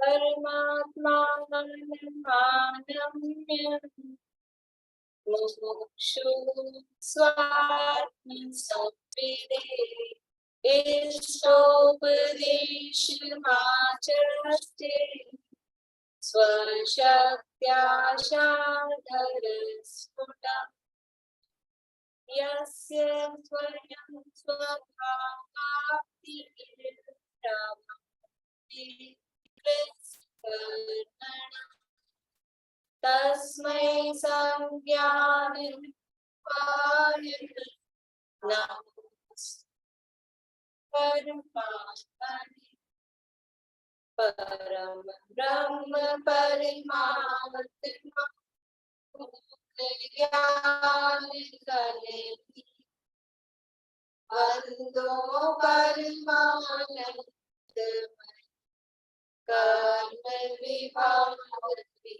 परमात्मानमानम्य मुमुक्षु स्वात्मसंविदे इष्टोपदेशमाचरते स्वशक्त्याशाधरस्फुटम् यस्य स्वयं स्वभावाप्तिर्भ्रमति तस्मै संज्ञानरूपाय नमो परमात्मने परम ब्रह्म परिमात्मा ज्ञान गणेति वंदो परमानंदमय कर्म विभावति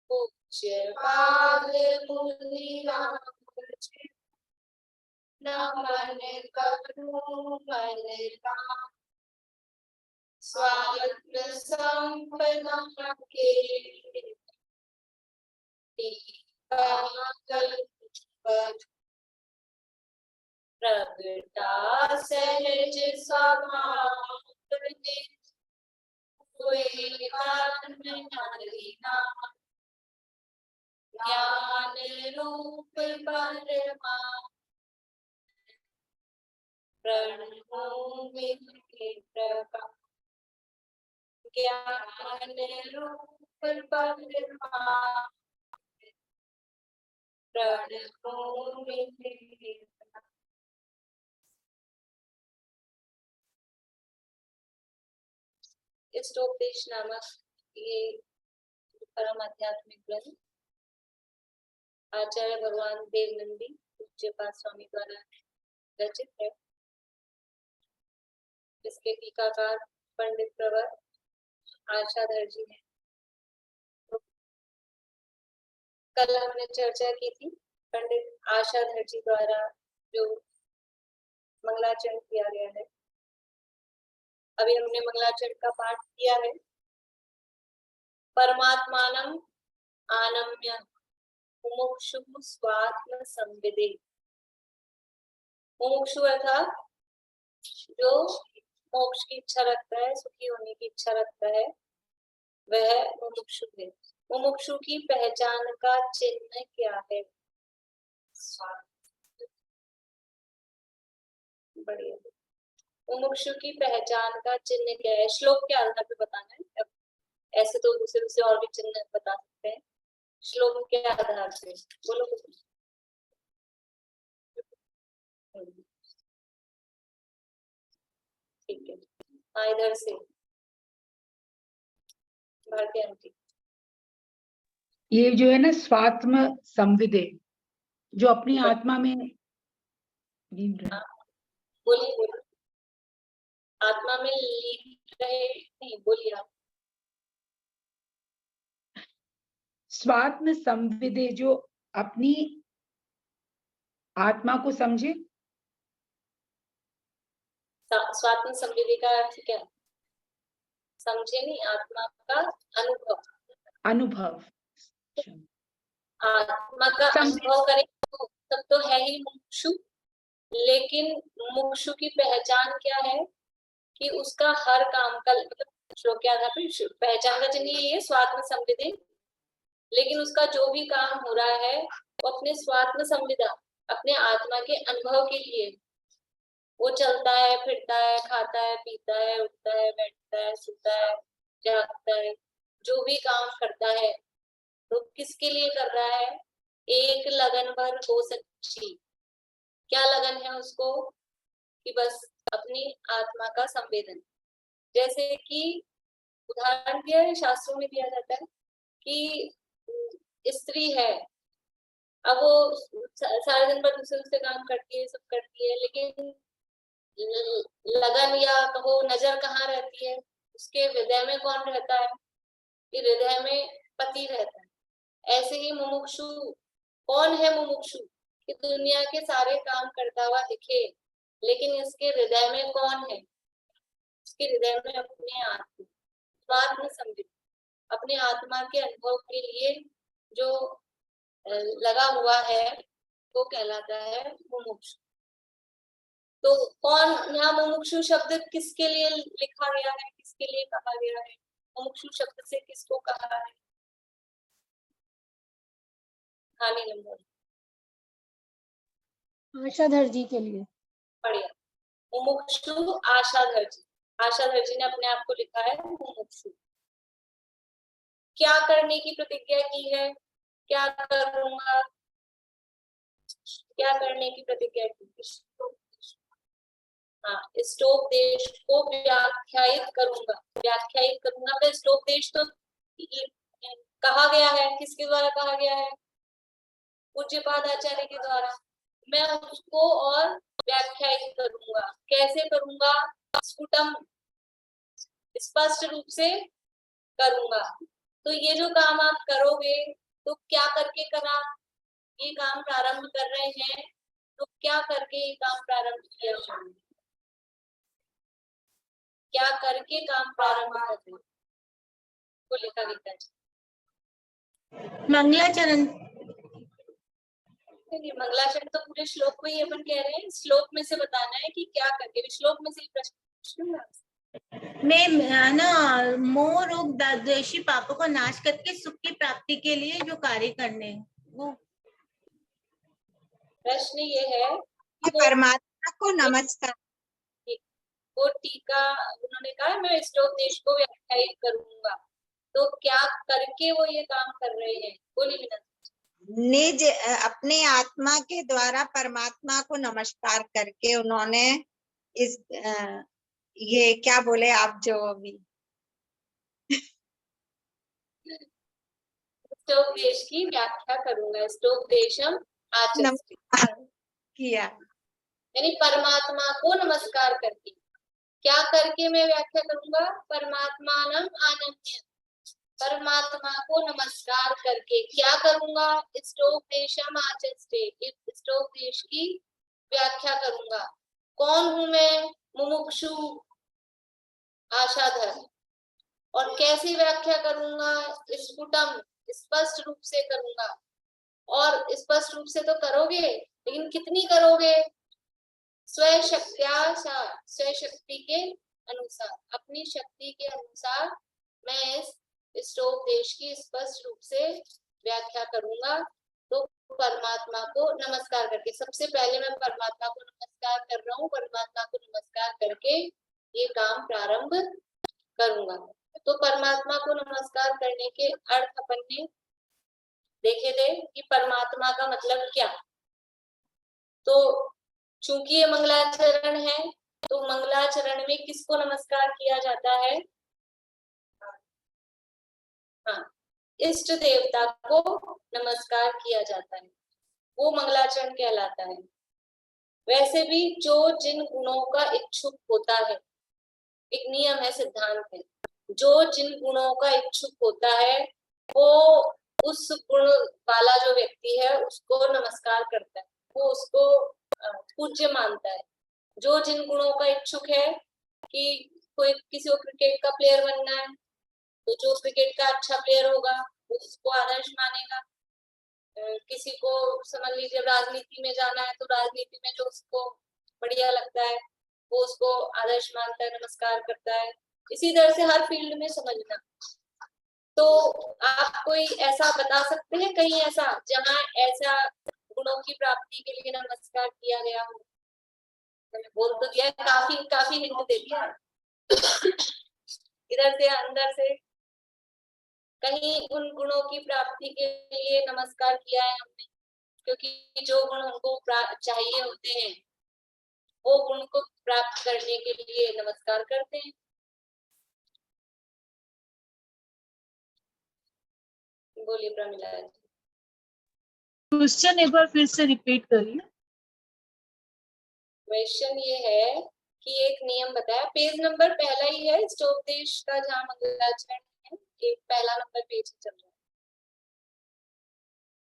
पूज्यपाद मुनिनाथ नमन करो मन स्वात्म संपदा के प्रगटा सहज स्वभाव ज्ञान रूप परमा प्रणभूमि प्रभा ज्ञान रूप परमा प्रणभूमि इष्टोपदेश नामक ये परम आध्यात्मिक ग्रंथ आचार्य भगवान देवनंदी पूज्यपाद स्वामी द्वारा रचित है। इसके टीकाकार पंडित प्रवर आशाधर जी हैं। तो कल हमने चर्चा की थी पंडित आशाधर जी द्वारा जो मंगलाचरण किया गया है। अभी हमने मंगलाचरण का पाठ किया है। परमात्मानम आनम्य मुमुक्षु स्वात्म संविदे। मुमुक्षु अर्थात जो मोक्ष की इच्छा रखता है, सुखी होने की इच्छा रखता है, वह मुमुक्षु है। मुमुक्षु की पहचान का चिन्ह क्या है? बढ़िया। मुमुक्षु की पहचान का चिन्ह क्या है? श्लोक के आधार पर बताना है। अब ऐसे तो दूसरे और भी चिन्ह बता सकते हैं। श्लोक के आधार से बोलो कुछ। ठीक है, हाँ इधर से भारतीय आंटी। ये जो है ना स्वात्म संविदे, जो अपनी आत्मा में लीन रहे। बोलिए बोलिए। आत्मा में लीन रहे नहीं, बोलिए आप। स्वात्म संविदे, जो अपनी आत्मा को समझे। स्वात्म संविदे का अर्थ क्या? समझे नहीं, आत्मा का अनुभव। अनुभव, आत्मा का अनुभव करे तो तब तो है ही मुमुक्षु। लेकिन मुमुक्षु की पहचान क्या है कि उसका हर काम का मतलब श्लोक के आधार पर पहचान का चिन्ह ये है स्वात्म संविदे। लेकिन उसका जो भी काम हो रहा है वो अपने स्वात्म संविदा, अपने आत्मा के अनुभव के लिए। वो चलता है, फिरता है, खाता है, पीता है, उठता है, बैठता है, सोता है, जागता है, जो भी काम करता है तो किसके लिए कर रहा है? एक लगन भर हो सच्ची। क्या लगन है उसको? कि बस अपनी आत्मा का संवेदन। जैसे कि उदाहरण दिया है, शास्त्रों में दिया जाता है कि स्त्री है, अब वो सारे दिन भर दूसरे काम करती है, सब करती है, लेकिन लगन या कहो नजर कहाँ रहती है? उसके हृदय में कौन रहता है? कि हृदय में पति रहता है। ऐसे ही मुमुक्षु कौन है? मुमुक्षु कि दुनिया के सारे काम करता हुआ दिखे, लेकिन इसके हृदय में कौन है? इसके हृदय में अपने आत्मा। स्वात्म संविद, अपने आत्मा के अनुभव के लिए जो लगा हुआ है वो कहलाता है मुमुक्षु। तो कौन, यहाँ मुमुक्षु शब्द किसके लिए लिखा गया है, किसके लिए कहा गया है? मुमुक्षु शब्द से किसको कहा है? खाने नंबर आशाधर जी के लिए। बढ़िया, मुमुक्षु आशाधर जी। आशाधर जी ने अपने आप को लिखा है मुमुक्षु। क्या करने की प्रतिज्ञा की है? क्या करूंगा, क्या करने की प्रतिज्ञा की? हाँ, इष्टोपदेश को व्याख्यायित करूंगा। व्याख्यायित करूंगा तो इष्टोपदेश तो कहा गया है, किसके द्वारा कहा गया है? पूज्यपाद आचार्य के द्वारा। मैं उसको और व्याख्यायित करूंगा। कैसे करूंगा? स्फुटम, स्पष्ट रूप से करूंगा। तो ये जो काम आप करोगे तो क्या करके करा? ये काम प्रारंभ कर रहे हैं तो क्या करके ये काम प्रारंभ किया जाए? क्या करके काम प्रारंभ करते हैं? वो लिखा गीता जी। मंगलाचरण। मंगलाचरण तो पूरे श्लोक को ही अपन कह रहे हैं, श्लोक में से बताना है कि क्या करके। श्लोक में से प्रश्न मैं ना मोह रोग द्वेषी पापों को नाश करके सुख की प्राप्ति के लिए जो कार्य करने, वो प्रश्न ये है कि परमात्मा को नमस्कार। वो टीका उन्होंने कहा मैं इष्टोपदेश को व्याख्यायित करूंगा, तो क्या करके वो ये काम कर रहे हैं? बोलिए विनंती। निज अपने आत्मा के द्वारा परमात्मा को नमस्कार करके उन्होंने इस ये क्या बोले आप जो अभी इष्टोपदेश की व्याख्या करूंगा। इष्टोपदेशम आचरण नमस्कार किया, यानी परमात्मा को नमस्कार करके। क्या करके मैं व्याख्या करूंगा? परमात्मानम आनंद्य, परमात्मा को नमस्कार करके क्या करूंगा? इष्टोपदेशम आचस्ते, इष्टोपदेश की व्याख्या करूंगा। कौन हूं मैं? मुमुक्षु आशाधर। और कैसी व्याख्या करूंगा? स्फुटम, स्पष्ट रूप से करूंगा। और स्पष्ट रूप से तो करोगे, लेकिन कितनी करोगे? स्वशक्ति के अनुसार, अपनी शक्ति के अनुसार मैं इस इष्टोपदेश की स्पष्ट रूप से व्याख्या करूंगा। तो परमात्मा को नमस्कार करके, सबसे पहले मैं परमात्मा को नमस्कार कर रहा हूँ, परमात्मा को नमस्कार करके ये काम प्रारंभ करूंगा। तो परमात्मा को नमस्कार करने के अर्थ अपन ने देखे थे कि परमात्मा का मतलब क्या। तो चूंकि ये मंगलाचरण है तो मंगलाचरण में किसको नमस्कार किया जाता है? हाँ, इष्ट देवता को नमस्कार किया जाता है, वो मंगलाचरण कहलाता है। वैसे भी जो जिन गुणों का इच्छुक होता है, एक नियम है, सिद्धांत है, जो जिन गुणों का इच्छुक होता है वो उस गुण वाला जो व्यक्ति है उसको नमस्कार करता है, वो उसको पूज्य मानता है। जो जिन गुणों का इच्छुक है कि कोई किसी को क्रिकेट का प्लेयर बनना है तो जो क्रिकेट का अच्छा प्लेयर होगा वो उसको आदर्श मानेगा। किसी को समझ लीजिए राजनीति में जाना है तो राजनीति में जो उसको बढ़िया लगता है वो उसको आदर्श मानता है, नमस्कार करता है। इसी तरह से हर फील्ड में समझना। तो आप कोई ऐसा बता सकते हैं कहीं ऐसा जहाँ ऐसा गुणों की प्राप्ति के लिए नमस्कार किया गया हो? बोल तो दिया, काफी हिंट दे दिया इधर से अंदर से। कहीं उन गुणों की प्राप्ति के लिए नमस्कार किया है हमने, क्योंकि जो गुण हमको चाहिए होते हैं वो गुण को प्राप्त करने के लिए नमस्कार करते हैं। बोलिए प्रमिला जी। क्वेश्चन एक बार फिर से रिपीट करिए। क्वेश्चन ये है कि एक नियम बताया, पेज नंबर पहला ही है इष्टोपदेश का जहाँ मंगलाचरण है, एक पहला नंबर पेज चल रहा है।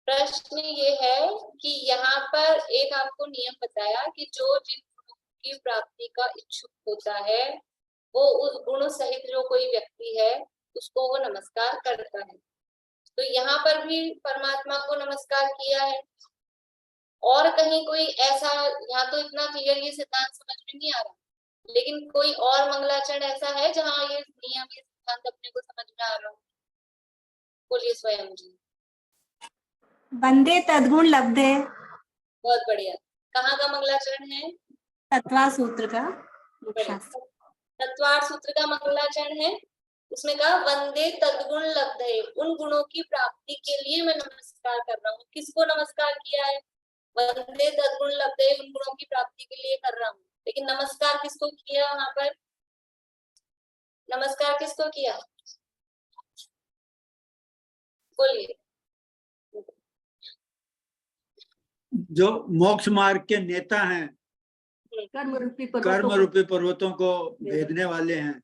प्रश्न ये है कि यहाँ पर एक आपको नियम बताया कि जो जिन गुणों की प्राप्ति का इच्छुक होता है वो उस गुण सहित जो कोई व्यक्ति है उसको वो नमस्कार करता है। तो यहाँ पर भी परमात्मा को नमस्कार किया है। और कहीं कोई ऐसा, यहाँ तो इतना क्लियर ये सिद्धांत समझ में नहीं आ रहा, लेकिन कोई और मंगलाचरण ऐसा है जहाँ ये नियम, ये सिद्धांत अपने को समझ में आ रहा हो? बोलिए स्वयं जी। वंदे तद्गुण लब्धे, बहुत बढ़िया। कहाँ का मंगलाचरण है? तत्वा सूत्र का। तत्वार्थ सूत्र का मंगलाचरण है। उसमें कहा वंदे तद्गुण लब्धे, उन गुणों की प्राप्ति के लिए मैं नमस्कार कर रहा हूँ। किसको नमस्कार किया है? वंदे तद्गुण लब्धे, उन गुणों की प्राप्ति के लिए कर रहा हूँ। लेकिन नमस्कार किसको किया? वहां पर नमस्कार किसको किया? बोलिए। जो मोक्ष मार्ग के नेता हैं, कर्म रूपी पर्वतों को भेदने वाले हैं,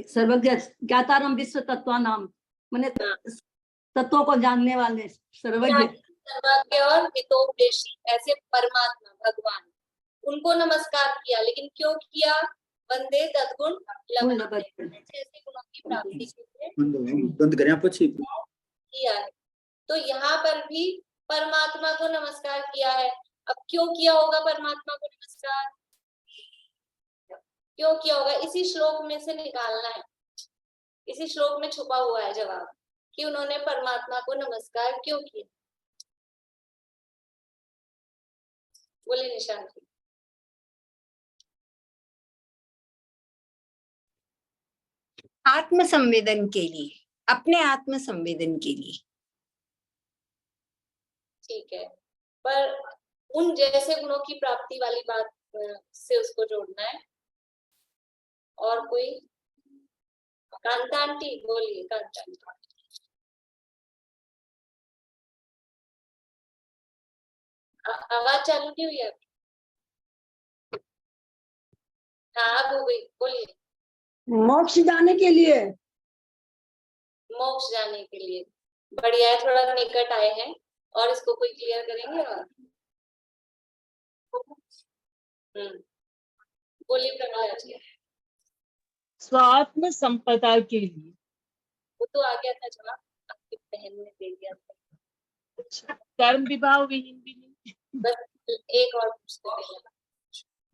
सर्वज्ञ ज्ञातारम विश्व तत्वानाम, माने तत्वों को जानने वाले, सर्वज्ञ सर्वज्ञ और हितोपदेशी, ऐसे परमात्मा भगवान, उनको नमस्कार किया। लेकिन क्यों किया? वंदे तद्गुण लब्धे, ऐसे गुणों की प्राप्ति के लिए बंद करें पछी किया है। तो यहाँ पर भी परमात्मा को नमस्कार किया है। अब क्यों किया होगा परमात्मा को नमस्कार? क्यों किया होगा? इसी श्लोक में से निकालना है। इसी श्लोक में छुपा हुआ है जवाब कि उन्होंने परमात्मा को नमस्कार क्यों किया। बोले निशांत जी। आत्म संवेदन के लिए, अपने आत्म संवेदन के लिए। ठीक है, पर उन जैसे गुणों की प्राप्ति वाली बात से उसको जोड़ना है। और कोई? कांता आंटी बोलिए। कांता आंटी, आवाज चालू नहीं हुई आपकी? हाँ अब हो गई, बोलिए। मोक्ष जाने के लिए। मोक्ष जाने के लिए, बढ़िया है, थोड़ा निकट आए हैं। और इसको कोई क्लियर करेंगे? और बोलिए प्रकाश जी। स्वात्म संपदा के लिए। वो तो आ गया था जवाब, आपकी बहन ने दे दिया था। कर्म विभाग विहीन भी नहीं। बस एक और पूछते हैं।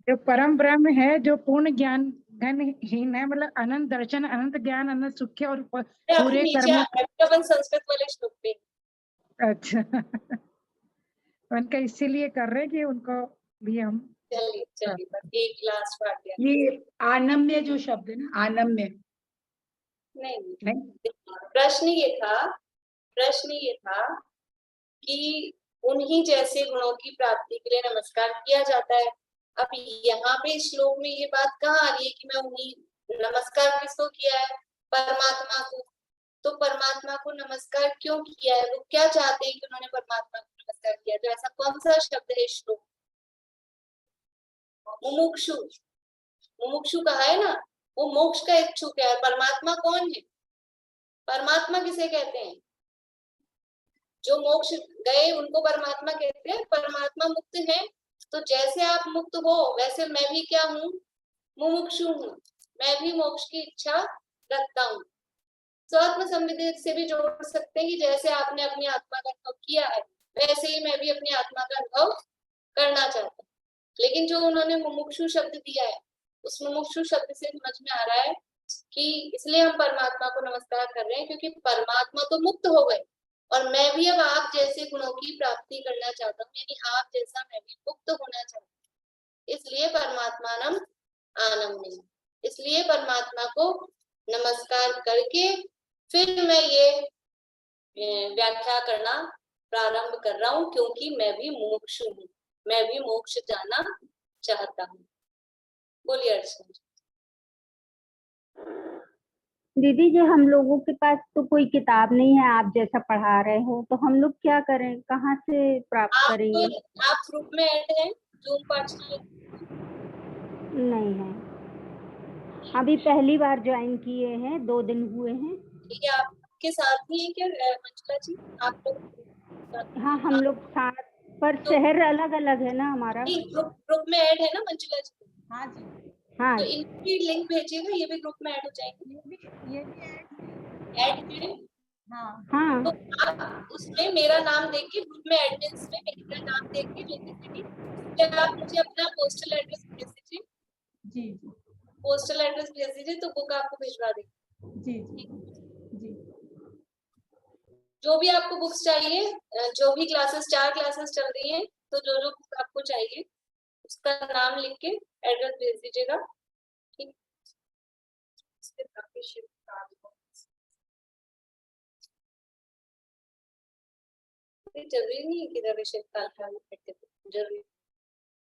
जो परम ब्रह्म है, जो पूर्ण ज्ञान घनहीन है, मतलब अनंत दर्शन, अनंत ज्ञान, अनंत सुख और पूरे कर्मों। अपन संस्कृत वाले श्लोक पे। अच्छा उनका इसीलिए कर रहे हैं कि उनको भी हम। चलिए चलिए, बस एक लास्ट वाक्य। ये आनम्य जो शब्द है ना, आनम्य नहीं, प्रश्न ये था कि उन्हीं जैसे गुणों की प्राप्ति के लिए नमस्कार किया जाता है। अब यहाँ पे श्लोक में ये बात कहाँ आ रही है कि मैं उन्हीं, नमस्कार किसको किया है? परमात्मा को। तो परमात्मा को नमस्कार क्यों किया है? वो क्या चाहते हैं कि उन्होंने परमात्मा को नमस्कार किया? तो ऐसा कौन सा शब्द है श्लोक? मुमुक्षु। मुमुक्षु कहा है ना, वो मोक्ष का इच्छुक है। परमात्मा कौन है? परमात्मा किसे कहते हैं? जो मोक्ष गए उनको परमात्मा कहते हैं। परमात्मा मुक्त है, तो जैसे आप मुक्त हो वैसे मैं भी क्या हूँ? मुमुक्षु हूँ। मैं भी मोक्ष की इच्छा रखता हूँ। स्वात्म संवेदन से भी जोड़ सकते हैं कि जैसे आपने अपनी आत्मा का अनुभव किया है, वैसे ही मैं भी अपनी आत्मा का अनुभव करना चाहता हूँ। लेकिन जो उन्होंने मुमुक्षु शब्द दिया है, उस मुमुक्षु शब्द से समझ में आ रहा है कि इसलिए हम परमात्मा को नमस्कार कर रहे हैं क्योंकि परमात्मा तो मुक्त हो गए और मैं भी अब आप जैसे गुणों की प्राप्ति करना चाहता हूँ, यानी आप जैसा मैं भी मुक्त होना चाहता हूँ। इसलिए परमात्मानम आनम्य, इसलिए परमात्मा को नमस्कार करके फिर मैं ये व्याख्या करना प्रारंभ कर रहा हूँ, क्योंकि मैं भी मुमुक्षु हूँ, मैं भी मोक्ष जाना चाहता हूँ। बोलिए अर्चना। दीदी जी, हम लोगों के पास तो कोई किताब नहीं है आप जैसा पढ़ा रहे हो, तो हम लोग क्या करें, कहाँ से प्राप्त करेंगे? आप ग्रुप में ऐड हैं? जूम पाठशाला नहीं है, अभी पहली बार ज्वाइन किए हैं, 2 दिन हुए हैं। ठीक है, आपके साथ ही है क्या मंजुला जी? आप लोग? हाँ, हम लोग साथ, पर शहर अलग अलग है ना हमारा। ग्रुप में ऐड है ना मंजुला जी? हाँ जी। हाँ तो इनकी लिंक भेजिएगा, ये भी ग्रुप में ऐड हो जाएंगे। ये भी ऐड करें हाँ हाँ तो आप उसमें मेरा नाम देख के ग्रुप में एडमिन्स में मेरा नाम देख के लेके आप मुझे अपना पोस्टल एड्रेस भेज दीजिए। जी जी पोस्टल एड्रेस भेज दीजिए तो बुक आपको भिजवा देंगे। जी जी जो भी आपको बुक्स चाहिए, जो भी क्लासेस 4 क्लासेस चल रही हैं, तो जो जो बुक आपको चाहिए उसका नाम लिख के एड्रेस भेज दीजिएगा। ठीक, जरूरी नहीं है कि रविशेख काल जरूरी।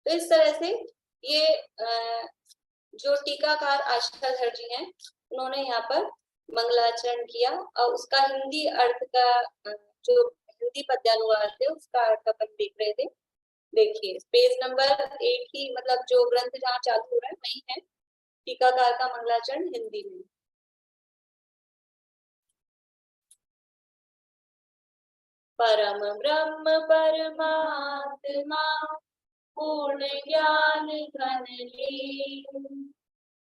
तो इस तरह से ये जो टीकाकार आशाधर जी हैं उन्होंने यहाँ पर मंगलाचरण किया और उसका हिंदी अर्थ का जो हिंदी पद्यानुवाद थे उसका अर्थ अपन देख रहे थे। देखिए पेज नंबर 8 की मतलब जो ग्रंथ जहाँ चालू हो रहा है वही है टीकाकार का मंगलाचरण हिंदी में। परम ब्रह्म परमात्मा पूर्ण ज्ञान घन लीन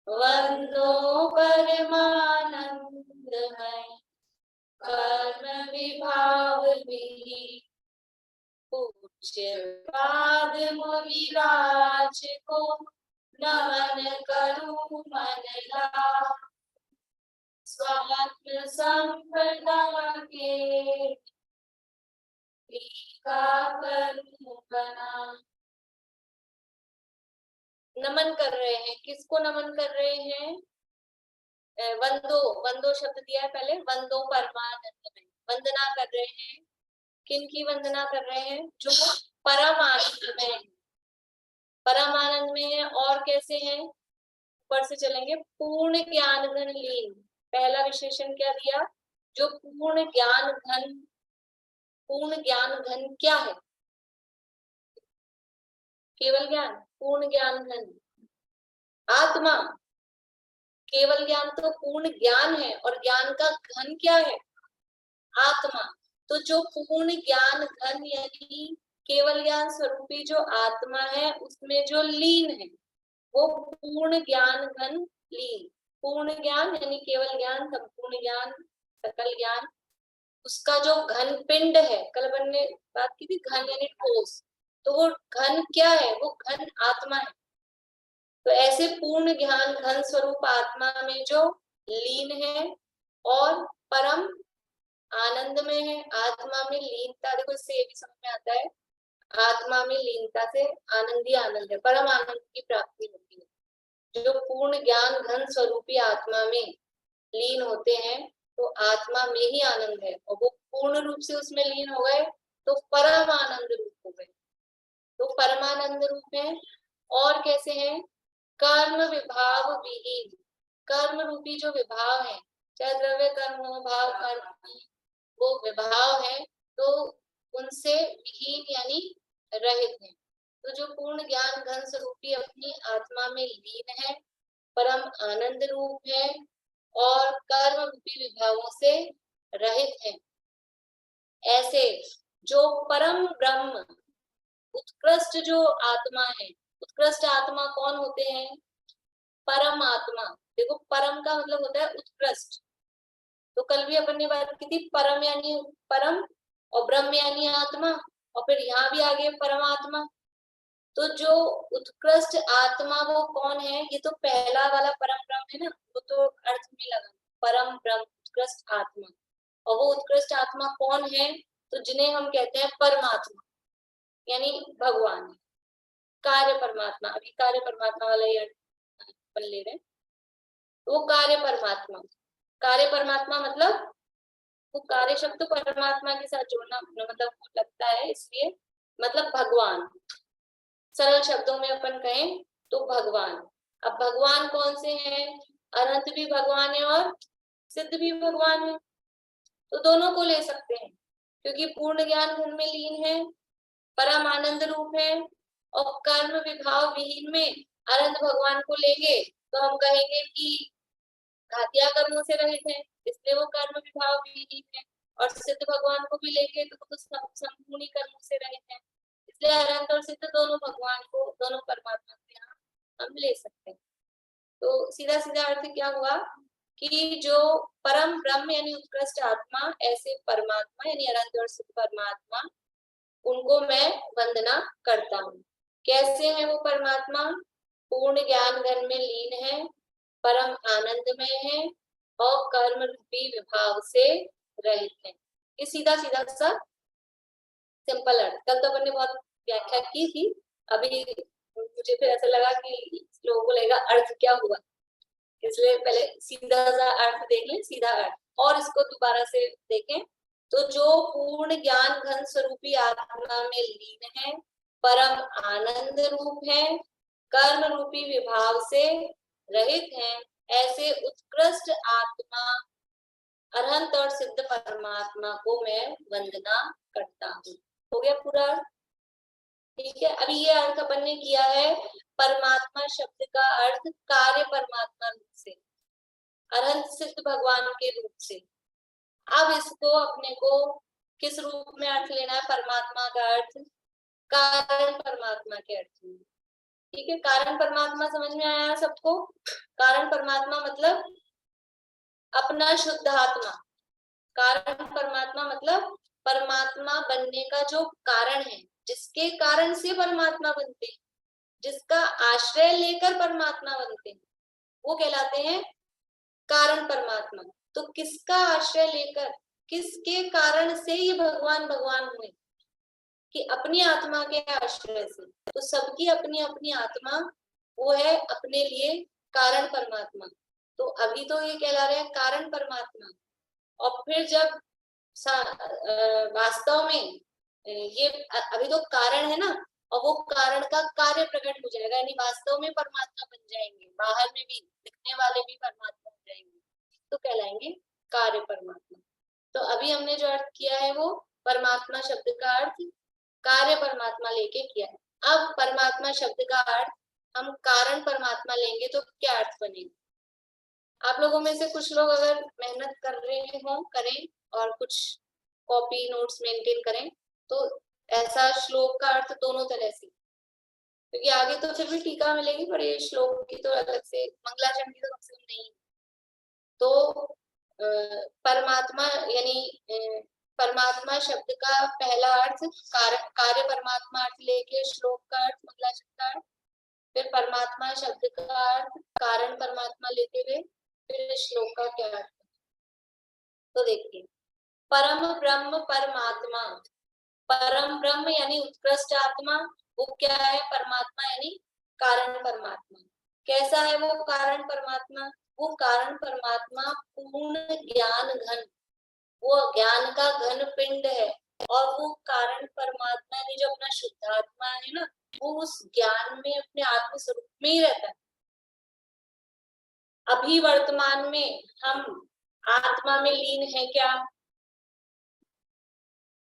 वंदो परमानंदमय कर्म विभाव विहीन पूज्य पाद मुनिराज को नमन करूं मन लाग स्वात्म संपदा के टीका करूं बना। नमन कर रहे हैं, किसको नमन कर रहे हैं? वंदो, वंदो शब्द दिया है पहले, वंदो परमानंद में वंदना कर रहे हैं। किनकी वंदना कर रहे हैं? जो परम आनंद में है, परम आनंद में है। और कैसे हैं? ऊपर से चलेंगे, पूर्ण ज्ञान घन लीन। पहला विशेषण क्या दिया? जो पूर्ण ज्ञान घन। पूर्ण ज्ञान घन क्या है? केवल ज्ञान, पूर्ण ज्ञान घन आत्मा। केवल ज्ञान तो पूर्ण ज्ञान है और ज्ञान का घन क्या है? आत्मा। तो जो पूर्ण ज्ञान घन यानी केवल ज्ञान स्वरूपी जो आत्मा है उसमें जो लीन है वो पूर्ण ज्ञान घन लीन। पूर्ण ज्ञान यानी केवल ज्ञान, संपूर्ण ज्ञान, सकल ज्ञान, उसका जो घन पिंड है, कल अपन ने बात की थी घन यानी ठोस, तो वो घन क्या है? वो घन आत्मा है। तो ऐसे पूर्ण ज्ञान घन स्वरूप आत्मा में जो लीन है और परम आनंद में है। आत्मा में लीनता, देखो इससे ये भी समझ में आता है आत्मा में लीनता से आनंद ही आनंद है, परम आनंद की प्राप्ति होती है। जो पूर्ण ज्ञान घन स्वरूपी आत्मा में लीन होते हैं तो आत्मा में ही आनंद है और वो पूर्ण रूप से उसमें लीन हो गए तो परम आनंद रूप हो गए। तो परमानंद रूप है। और कैसे हैं? कर्म विभाव विहीन। कर्म रूपी जो विभाव है, चाहे द्रव्य कर्म हो, भाव कर्म, वो विभाव है तो उनसे विहीन यानी रहित है। तो जो पूर्ण ज्ञान घन स्वरूपी अपनी आत्मा में लीन है, परम आनंद रूप है और कर्म रूपी विभावों से रहित है, ऐसे जो परम ब्रह्म उत्कृष्ट जो आत्मा है। उत्कृष्ट आत्मा कौन होते हैं? परम आत्मा। देखो परम का मतलब होता है उत्कृष्ट। तो कल भी अपन ने बात की थी, परम यानी परम और ब्रह्म यानी आत्मा और फिर यहाँ भी आगे परमात्मा। तो जो उत्कृष्ट आत्मा वो कौन है? ये तो पहला वाला परम ब्रह्म है ना, वो तो अर्थ में लगा परम ब्रह्म उत्कृष्ट आत्मा। और वो उत्कृष्ट आत्मा कौन है? तो जिन्हें हम कहते हैं परमात्मा यानी भगवान, कार्य परमात्मा। अभी कार्य परमात्मा वाला ही अपन ले रहे हैं। वो कार्य परमात्मा, कार्य परमात्मा मतलब वो कार्य शब्द तो परमात्मा के साथ जोड़ना मतलब लगता है, इसलिए मतलब भगवान। सरल शब्दों में अपन कहें तो भगवान। अब भगवान कौन से हैं? अनंत भी भगवान है और सिद्ध भी भगवान है, तो दोनों को ले सकते हैं क्योंकि पूर्ण ज्ञान घन में लीन है, परम आनंद रूप है और कर्म विभाव विहीन में अनंत भगवान को लेंगे तो हम कहेंगे कि घातिया कर्मों से रहित है, इसलिए वो कर्म विभाव विहीन है। और सिद्ध भगवान को भी लेंगे तो संपूर्ण कर्मों से रहित है, इसलिए अनंत और सिद्ध दोनों भगवान को, दोनों परमात्मा को यहाँ हम ले सकते हैं। तो सीधा सीधा अर्थ क्या हुआ कि जो परम ब्रह्म यानी उत्कृष्ट आत्मा, ऐसे परमात्मा यानी अनंत और सिद्ध परमात्मा, उनको मैं वंदना करता हूँ। कैसे है वो परमात्मा? पूर्ण ज्ञान घन में लीन है, परम आनंदमय है और कर्म रूपी विभाव से रहित है। ये सीधा सीधा सा सिंपल अर्थ। कल तो अपन ने बहुत व्याख्या की थी, अभी मुझे फिर ऐसा लगा कि लोगों को लगेगा अर्थ क्या हुआ, इसलिए पहले सीधा सा अर्थ देख लें, सीधा अर्थ, और इसको दोबारा से देखें। तो जो पूर्ण ज्ञान घन स्वरूपी आत्मा में लीन है, परम आनंद रूप है, कर्म रूपी विभाव से रहित है, ऐसे उत्कृष्ट आत्मा अरहंत और सिद्ध परमात्मा को मैं वंदना करता हूँ। हो गया पूरा? ठीक है। अभी ये अर्थ अपन ने किया है परमात्मा शब्द का अर्थ कार्य परमात्मा रूप से, अरहंत सिद्ध भगवान के रूप से। अब इसको अपने को किस रूप में अर्थ लेना है? परमात्मा का अर्थ कारण परमात्मा के अर्थ में। ठीक है, कारण परमात्मा समझ में आया सबको? कारण परमात्मा मतलब अपना शुद्ध आत्मा। कारण परमात्मा मतलब परमात्मा बनने का जो कारण है, जिसके कारण से परमात्मा बनते हैं, जिसका आश्रय लेकर परमात्मा बनते हैं, वो कहलाते हैं कारण परमात्मा। तो किसका आश्रय लेकर, किसके कारण से ये भगवान भगवान हुए? कि अपनी आत्मा के आश्रय से। तो सबकी अपनी अपनी आत्मा, वो है अपने लिए कारण परमात्मा। तो अभी तो ये कहला रहे हैं कारण परमात्मा, और फिर जब वास्तव में ये अभी तो कारण है ना, और वो कारण का कार्य प्रकट हो जाएगा, यानी वास्तव में परमात्मा बन जाएंगे, बाहर में भी दिखने वाले भी परमात्मा हो जाएंगे, तो कहलाएंगे कार्य परमात्मा। तो अभी हमने जो अर्थ किया है वो परमात्मा शब्द का अर्थ कार्य परमात्मा लेके किया है। अब परमात्मा शब्द का अर्थ हम कारण परमात्मा लेंगे तो क्या अर्थ बनेगा? आप लोगों में से कुछ लोग अगर मेहनत कर रहे हो करें, और कुछ कॉपी नोट्स मेंटेन करें, तो ऐसा श्लोक का अर्थ दोनों तरह से, क्योंकि आगे तो फिर भी टीका मिलेगी, पर ये श्लोक की तो अलग से, मंगलाचरण की तो कम से कम नहीं। तो परमात्मा यानी परमात्मा शब्द का पहला अर्थ कार्य परमात्मा अर्थ लेके श्लोक का अर्थ मंगलाचरण का अर्थ, फिर परमात्मा शब्द का अर्थ कारण परमात्मा लेते हुए फिर श्लोक का क्या अर्थ। तो देखिए, परम ब्रह्म परमात्मा, परम ब्रह्म यानी उत्कृष्ट आत्मा, वो क्या है? परमात्मा यानी कारण परमात्मा। कैसा है वो कारण परमात्मा? वो कारण परमात्मा पूर्ण ज्ञान घन, वो ज्ञान का घन पिंड है, और वो कारण परमात्मा यानी जो अपना शुद्ध आत्मा है ना, वो उस ज्ञान में अपने आत्म स्वरूप में ही रहता है। अभी वर्तमान में हम आत्मा में लीन है क्या?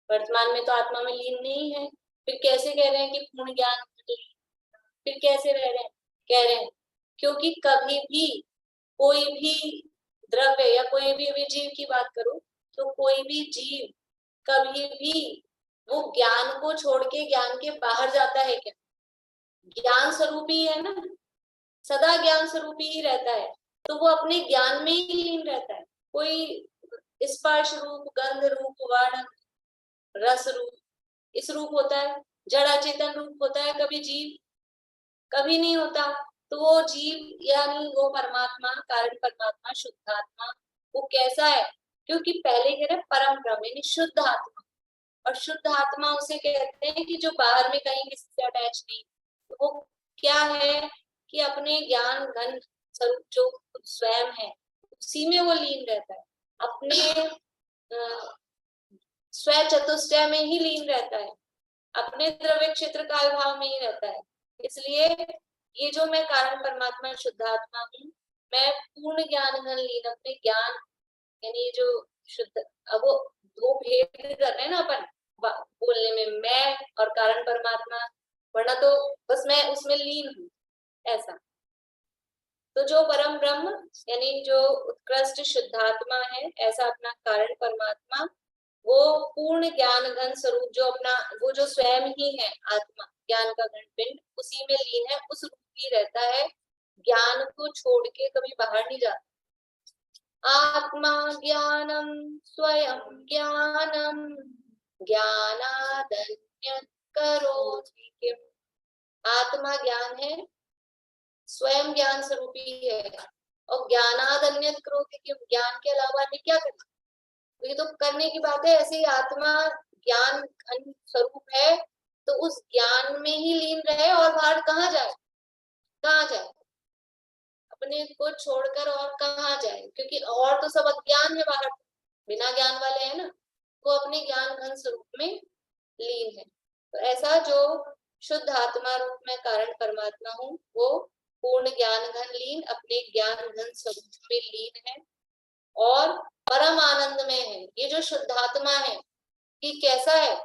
वर्तमान में तो आत्मा में लीन नहीं है, फिर कैसे कह रहे हैं कि पूर्ण ज्ञान? फिर कैसे रह रहे हैं? कह रहे हैं क्योंकि कभी भी कोई भी द्रव्य या कोई भी जीव की बात करो, तो कोई भी जीव कभी भी वो ज्ञान को छोड़ के ज्ञान के बाहर जाता है क्या? ज्ञान स्वरूप ही है ना, सदा ज्ञान स्वरूप ही रहता है, तो वो अपने ज्ञान में ही लीन रहता है। कोई स्पर्श रूप, गंध रूप, वर्ण रस रूप, इस रूप होता है, जड़ चेतन रूप होता है कभी जीव? कभी नहीं होता। तो वो जीव यानी वो परमात्मा, कारण परमात्मा, शुद्ध आत्मा, वो कैसा है? क्योंकि पहले कह रहे परम ब्रह्म यानी शुद्ध आत्मा, और शुद्ध आत्मा उसे कहते हैं कि जो बाहर में कहीं किसी से अटैच नहीं। तो वो क्या है कि अपने ज्ञान घन स्वरूप जो स्वयं है उसी में वो लीन रहता है, अपने स्व चतुष्टय में ही लीन रहता है, अपने द्रव्य क्षेत्र काल भाव में ही रहता है। इसलिए ये जो मैं कारण परमात्मा शुद्ध आत्मा हूँ, मैं पूर्ण ज्ञान घन लीन, अपने ज्ञान यानी जो शुद्ध, अब वो दो भेद कर रहे हैं ना अपन बोलने में, मैं और कारण परमात्मा, वरना तो बस मैं उसमें लीन हूँ ऐसा। तो जो परम ब्रह्म यानी जो उत्कृष्ट शुद्धात्मा है, ऐसा अपना कारण परमात्मा, वो पूर्ण ज्ञान घन स्वरूप जो अपना, वो जो स्वयं ही है आत्मा, ज्ञान का घन पिंड, उसी में लीन है, उस रूप ही रहता है, ज्ञान को छोड़ के कभी बाहर नहीं जाता। आत्मा ज्ञानम स्वयं ज्ञानम ज्ञानादन्यत् करोति किम। आत्मा ज्ञान है, स्वयं ज्ञान स्वरूपी है, और ज्ञानादन्यत् करोति किम, ज्ञान के अलावा अन्य क्या करें। तो ये तो करने की बात है। ऐसे ही आत्मा ज्ञान घन स्वरूप है, तो उस ज्ञान में ही लीन रहे और बाहर कहाँ जाए, कहाँ जाए, अपने को छोड़कर और कहाँ जाए, क्योंकि और तो सब अज्ञान है, बाहर बिना ज्ञान वाले है ना, वो अपने ज्ञान घन स्वरूप में लीन है। तो ऐसा जो शुद्ध आत्मा रूप में कारण परमात्मा हूँ, वो पूर्ण ज्ञान घन लीन, अपने ज्ञान घन स्वरूप में लीन है और परम आनंद में है। ये जो शुद्धात्मा है, ये कैसा है,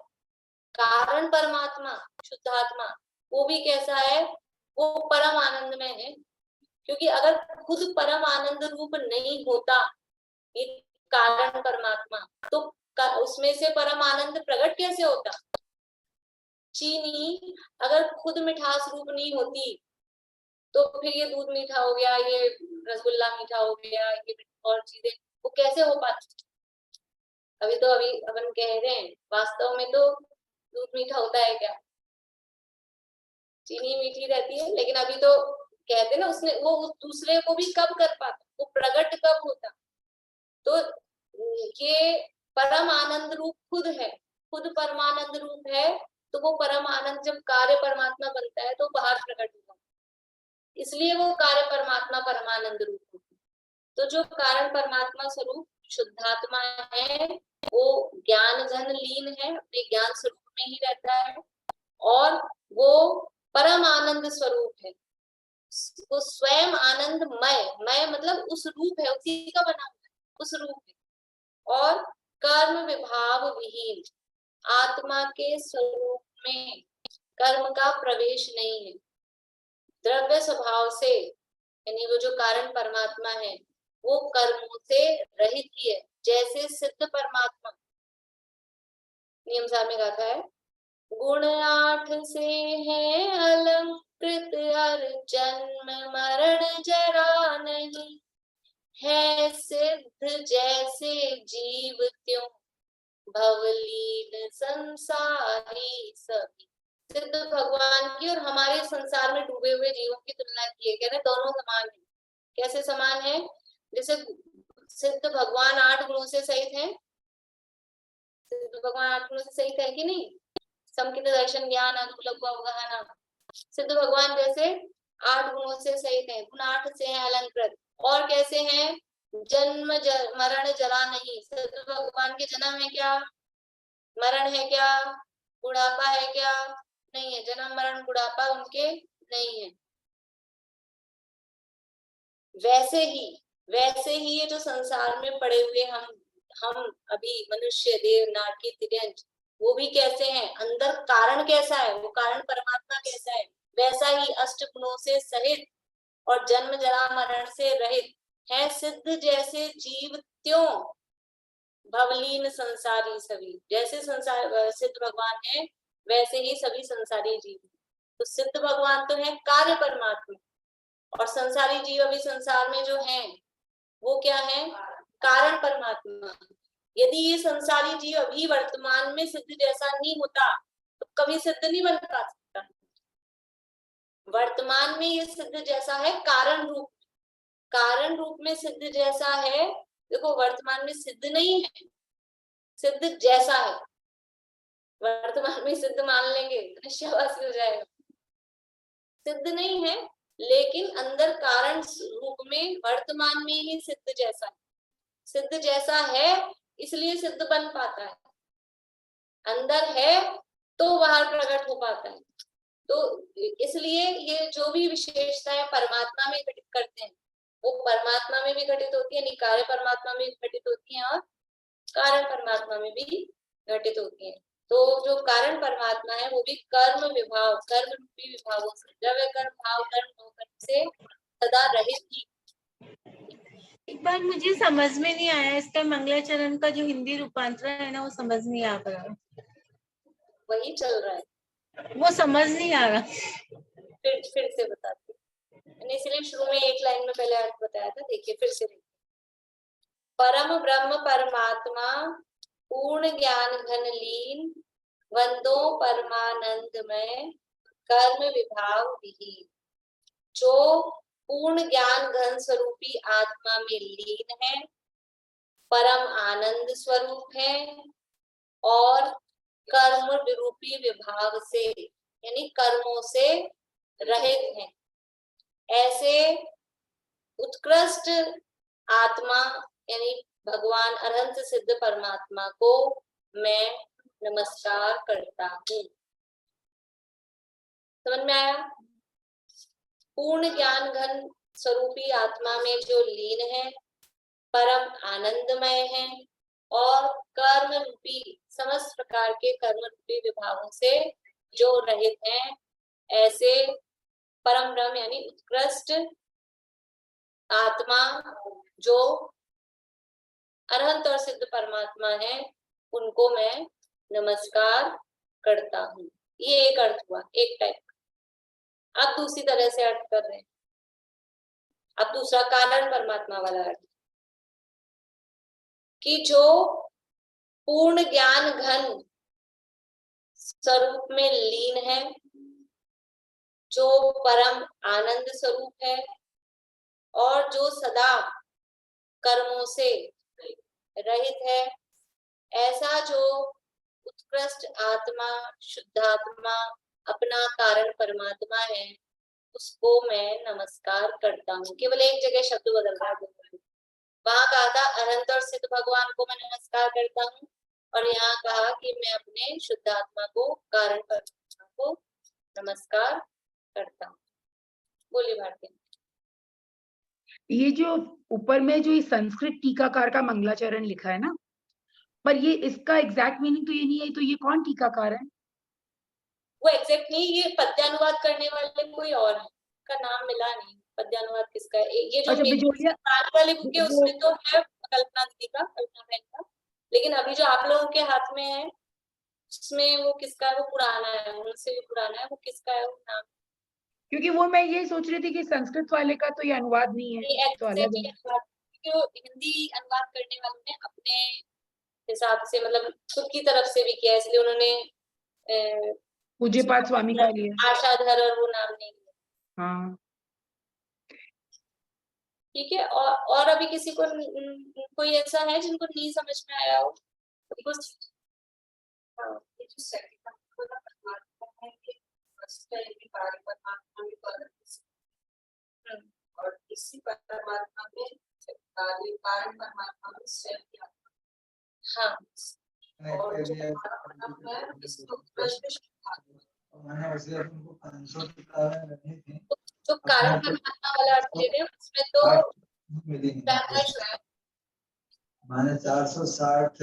कारण परमात्मा शुद्धात्मा, वो भी कैसा है, वो परम आनंद में है। क्योंकि अगर खुद परम आनंद रूप नहीं होता ये कारण परमात्मा, तो उसमें से परम आनंद प्रकट कैसे होता। चीनी अगर खुद मिठास रूप नहीं होती, तो फिर ये दूध मीठा हो गया, ये रसगुल्ला मीठा हो गया, ये और चीजें वो कैसे हो पाती। अभी अपन कह रहे हैं, वास्तव में तो दूध मीठा होता है क्या, चीनी मीठी रहती है, लेकिन अभी तो कहते ना उसने वो दूसरे को भी कब कर पाता, वो प्रकट कब होता। तो ये परम आनंद रूप खुद है, खुद परमानंद रूप है, तो वो परम आनंद जब कार्य परमात्मा बनता है तो बाहर प्रकट होगा, इसलिए वो कार्य परमात्मा परमानंद रूप होता है। तो जो कारण परमात्मा स्वरूप शुद्धात्मा है, वो ज्ञान घन लीन है, अपने ज्ञान स्वरूप में ही रहता है और वो परम आनंद स्वरूप है। वो स्वयं आनंदमय, मय मतलब उस रूप है, उसी का बना हुआ है, उस रूप है। और कर्म विभाव विहीन, आत्मा के स्वरूप में कर्म का प्रवेश नहीं है। द्रव्य स्वभाव से, यानी वो जो कारण परमात्मा है वो कर्मों से रहित ही है। जैसे सिद्ध परमात्मा नियम सार में गाता है, गुण 8 से है अलंकृत, हर जन्म मरण जरा नहीं, है सिद्ध जैसे जीव त्यों, भवलीन संसारी सभी। सिद्ध भगवान की और हमारे संसार में डूबे हुए जीवों की तुलना की है, कह रहे दोनों समान है। कैसे समान है, जैसे सिद्ध भगवान 8 गुणों से सहित है, सिद्ध भगवान 8 गुणों से सहित है कि नहीं, समकित दर्शन ज्ञान अनुकूल अवगाहना। सिद्ध भगवान जैसे 8 गुणों से सहित है, गुण 8 से है अलंकृत, और कैसे हैं, जन्म मरण जरा नहीं। सिद्ध भगवान के जन्म है क्या, मरण है क्या, बुढ़ापा है क्या, नहीं है। जन्म मरण बुढ़ापा उनके नहीं है। वैसे ही ये जो संसार में पड़े हुए हम अभी मनुष्य, देव, नारकी, तिर्यंच, वो भी कैसे हैं, अंदर कारण कैसा है, वो कारण परमात्मा कैसा है, वैसा ही अष्ट गुणों से सहित और जन्म जरा मरण से रहित है, सिद्ध जैसे जीव त्यों, भवलीन संसारी सभी। जैसे संसार सिद्ध भगवान है, वैसे ही सभी संसारी जीव। तो सिद्ध भगवान तो है कार्य परमात्मा, और संसारी जीव अभी संसार में जो हैं वो क्या है, कारण परमात्मा। यदि ये संसारी जीव अभी वर्तमान में सिद्ध जैसा नहीं होता तो कभी सिद्ध नहीं बन पा सकता। वर्तमान में ये सिद्ध जैसा है, कारण रूप में सिद्ध जैसा है। देखो वर्तमान में सिद्ध नहीं है, सिद्ध जैसा है। वर्तमान में सिद्ध मान लेंगे तो निश्चयवासी हो जाएगा, सिद्ध नहीं है, लेकिन अंदर कारण रूप में वर्तमान में ही सिद्ध जैसा है। सिद्ध जैसा है इसलिए सिद्ध बन पाता है, अंदर है तो बाहर प्रकट हो पाता है। तो इसलिए ये जो भी विशेषताएं परमात्मा में घटित करते हैं वो परमात्मा में भी घटित होती है, कार्य परमात्मा में भी घटित होती है और कारण परमात्मा में भी घटित होती है। तो जो कारण परमात्मा है वो भी कर्म विभाव, कर्म रूपी विभावों से, द्रव्य कर्म, भाव कर्म, भोग कर्म से सदा रहित ही। एक बार मुझे समझ में नहीं आया, इसका मंगलाचरण का जो हिंदी रूपांतरण है ना, वो समझ नहीं आ रहा। वही चल रहा है, वो समझ नहीं आ रहा। फिर से बताती हूँ। मैंने इसलिए शुरू में एक लाइन में पहले अर्थ बताया था, देखिए फिर से देखिए। परम ब्रह्म परमात्मा पूर्ण ज्ञान घन लीन वंदो परमानंदमय कर्म विभाव विहीन। जो पूर्ण ज्ञान घन स्वरूपी आत्मा में लीन है, परम आनंद स्वरूप है और कर्म विरूपी विभाग से यानी कर्मों से रहित है, ऐसे उत्कृष्ट आत्मा यानी भगवान अनंत सिद्ध परमात्मा को मैं नमस्कार करता हूँ। समझ में आया? पूर्ण ज्ञान घन स्वरूपी आत्मा में जो लीन है, परम आनंदमय है और कर्म रूपी समस्त प्रकार के कर्म रूपी विभागों से जो रहित हैं, ऐसे परम ब्रह्म यानी उत्कृष्ट आत्मा जो अनंत और सिद्ध परमात्मा है, उनको मैं नमस्कार करता हूँ। ये एक अर्थ हुआ, एक टाइप। अब दूसरी तरह से अर्थ कर रहे हैं। अब दूसरा कारण परमात्मा वाला अर्थ कि जो पूर्ण ज्ञान घन स्वरूप में लीन है, जो परम आनंद स्वरूप है और जो सदा कर्मों से रहित है, ऐसा जो उत्कृष्ट आत्मा, शुद्धात्मा, अपना कारण परमात्मा है, उसको मैं नमस्कार करता हूँ। केवल एक जगह शब्द बदल रहा है। वहां कहा था अनंत और सिद्ध भगवान को मैं नमस्कार करता हूँ, और यहाँ कहा कि मैं अपने शुद्धात्मा को, कारण परमात्मा को नमस्कार करता हूँ। बोलिए भारती। ये जो ऊपर में जो ये संस्कृत टीकाकार का मंगलाचरण लिखा है ना, पर ये इसका एग्जैक्ट मीनिंग तो ये नहीं है, तो ये कौन टीकाकार है? वो एग्जैक्ट नहीं, ये पद्यानुवाद करने वाले कोई और है, का नाम मिला नहीं। पद्यानुवाद किसका है? ये जो अच्छा, बिजोलिया वाली बुक है वो उसमें तो है कल्पना दीदी का, कल्पना बहन का, लेकिन अभी जो आप लोगों के हाथ में है उसमें वो किसका है? वो पुराना है, उनसे भी पुराना है। वो किसका है वो नाम? क्योंकि वो मैं ये सोच रही थी कि संस्कृत वाले का तो ये अनुवाद नहीं है, तो अलग है। हिंदी अनुवाद करने वालों ने अपने हिसाब से मतलब खुद की तरफ से भी किया, इसलिए उन्होंने पूज्यपाद स्वामी का लिया। आशाधर और वो नाम नहीं लिया। हाँ ठीक है। और अभी किसी को कोई ऐसा है जिनको नहीं समझ में आया हो? कुछ हाँ, ये जो सेकंड परमात्मा है कि और इसी परमात्मा में कारण परमात्मा में स्वयं की आत्मा। हाँ, और जो परमात्मा है इसको जो कारण परमात्मा वाला अर्थ ले रहे हैं उसमें तो माने 460